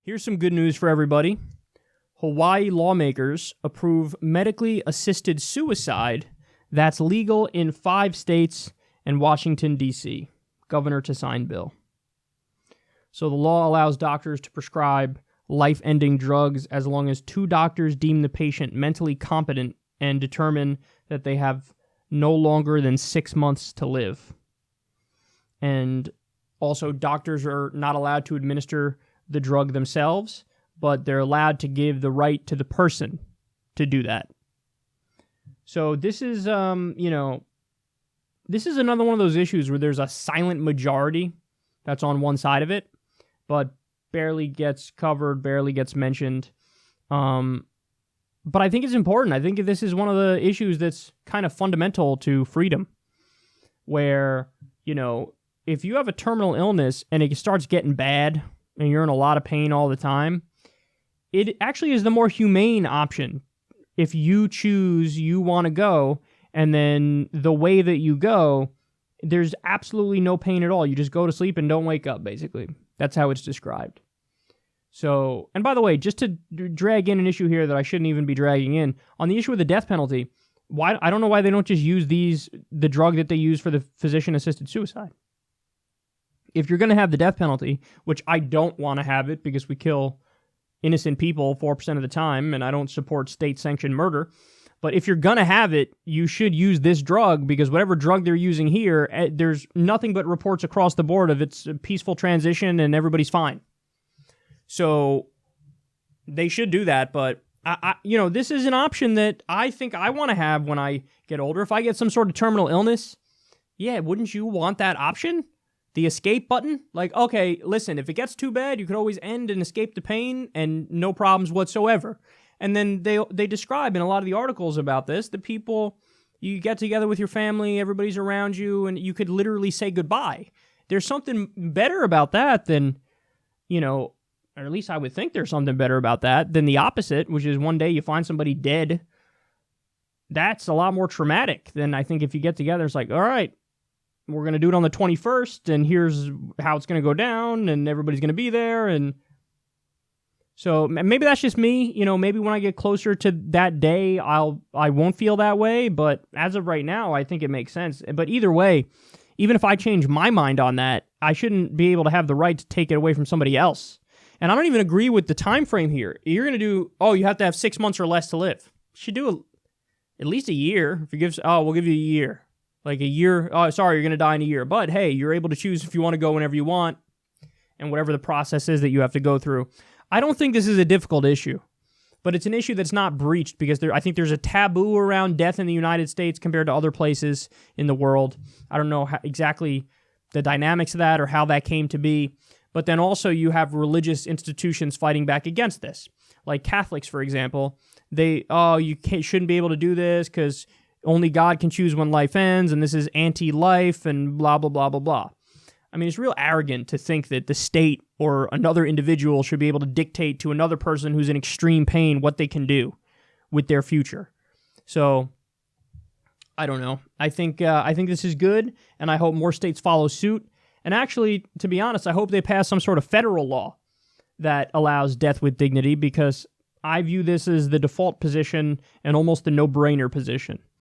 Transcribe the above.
Here's some good news for everybody. Hawaii lawmakers approve medically assisted suicide that's legal in 5 states and Washington, D.C. Governor to sign bill. So the law allows doctors to prescribe life-ending drugs as long as 2 doctors deem the patient mentally competent and determine that they have no longer than 6 months to live. And also, doctors are not allowed to administer the drug themselves, but they're allowed to give the right to the person to do that. So this is, this is another one of those issues where there's a silent majority that's on one side of it, but barely gets covered, barely gets mentioned. But I think it's important. I think this is one of the issues that's kind of fundamental to freedom, where, if you have a terminal illness and it starts getting bad and you're in a lot of pain all the time, it actually is the more humane option. If you choose you want to go, and then the way that you go, there's absolutely no pain at all. You just go to sleep and don't wake up, basically. That's how it's described. So, and by the way, just to drag in an issue here that I shouldn't even be dragging in, on the issue of the death penalty, I don't know why they don't just use the drug that they use for the physician-assisted suicide. If you're going to have the death penalty, which I don't want to have it because we kill innocent people 4% of the time, and I don't support state-sanctioned murder, but if you're going to have it, you should use this drug, because whatever drug they're using here, there's nothing but reports across the board of its peaceful transition and everybody's fine. So they should do that, but this is an option that I think I want to have when I get older. If I get some sort of terminal illness, wouldn't you want that option? The escape button? Like, okay, listen, if it gets too bad, you could always end and escape the pain and no problems whatsoever. And then they describe in a lot of the articles about this, the people, you get together with your family, everybody's around you, and you could literally say goodbye. There's something better about that than, or at least I would think there's something better about that than the opposite, which is one day you find somebody dead. That's a lot more traumatic than I think if you get together, it's like, all right, we're going to do it on the 21st, and here's how it's going to go down, and everybody's going to be there. And so maybe that's just me. Maybe when I get closer to that day, I won't feel that way. But as of right now, I think it makes sense. But either way, even if I change my mind on that, I shouldn't be able to have the right to take it away from somebody else. And I don't even agree with the time frame here. You're going to do, you have to have 6 months or less to live. You should do at least a year. If you give, we'll give you a year. Like a year, sorry, you're going to die in a year. But hey, you're able to choose if you want to go whenever you want, and whatever the process is that you have to go through. I don't think this is a difficult issue, but it's an issue that's not breached, because I think there's a taboo around death in the United States compared to other places in the world. I don't know exactly the dynamics of that or how that came to be. But then also you have religious institutions fighting back against this. Like Catholics, for example, you shouldn't be able to do this because only God can choose when life ends, and this is anti-life, and blah, blah, blah, blah, blah. I mean, it's real arrogant to think that the state or another individual should be able to dictate to another person who's in extreme pain what they can do with their future. So, I don't know. I think this is good, and I hope more states follow suit. And actually, to be honest, I hope they pass some sort of federal law that allows death with dignity, because I view this as the default position and almost the no-brainer position.